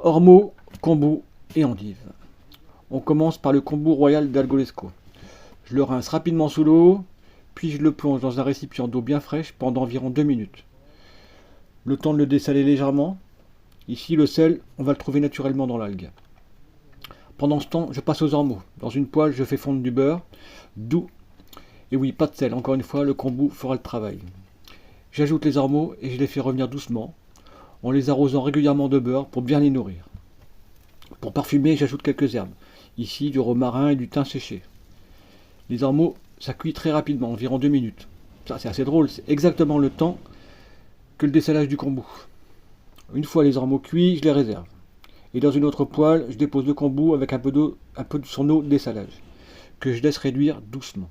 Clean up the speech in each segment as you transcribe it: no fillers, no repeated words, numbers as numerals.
Ormeaux, kombu et endives. On commence par le kombu royal d'Algolesco. Je le rince rapidement sous l'eau, puis je le plonge dans un récipient d'eau bien fraîche pendant environ 2 minutes. Le temps de le dessaler légèrement. Ici, le sel, on va le trouver naturellement dans l'algue. Pendant ce temps, je passe aux ormeaux. Dans une poêle, je fais fondre du beurre, doux. Et oui, pas de sel, encore une fois, le kombu fera le travail. J'ajoute les ormeaux et je les fais revenir doucement, en les arrosant régulièrement de beurre pour bien les nourrir. Pour parfumer, j'ajoute quelques herbes. Ici, du romarin et du thym séché. Les ormeaux, ça cuit très rapidement, environ 2 minutes. Ça, c'est assez drôle, c'est exactement le temps que le dessalage du kombu. Une fois les ormeaux cuits, je les réserve. Et dans une autre poêle, je dépose le kombu avec un peu de son eau de dessalage, que je laisse réduire doucement.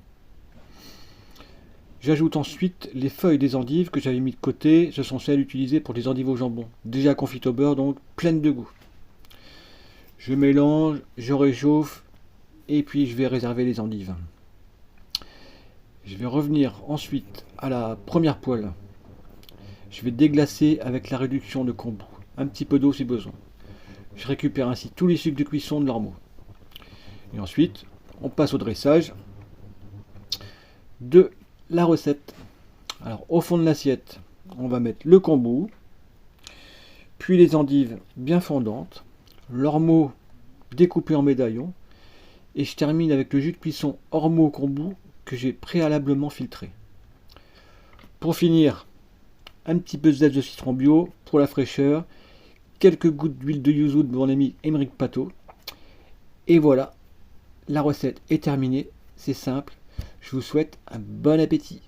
J'ajoute ensuite les feuilles des endives que j'avais mis de côté. Ce sont celles utilisées pour les endives au jambon, déjà confites au beurre, donc pleines de goût. Je mélange, je réchauffe, et puis je vais réserver les endives. Je vais revenir ensuite à la première poêle. Je vais déglacer avec la réduction de kombu, un petit peu d'eau si besoin. Je récupère ainsi tous les sucres de cuisson de l'ormeau. Et ensuite, on passe au dressage de la recette. Alors, au fond de l'assiette, on va mettre le kombu, puis les endives bien fondantes, l'ormeau découpé en médaillons, et je termine avec le jus de cuisson ormeau kombu que j'ai préalablement filtré. Pour finir, un petit peu de zeste de citron bio pour la fraîcheur, quelques gouttes d'huile de yuzu de mon ami Émeric Pato, et voilà, la recette est terminée, c'est simple. Je vous souhaite un bon appétit.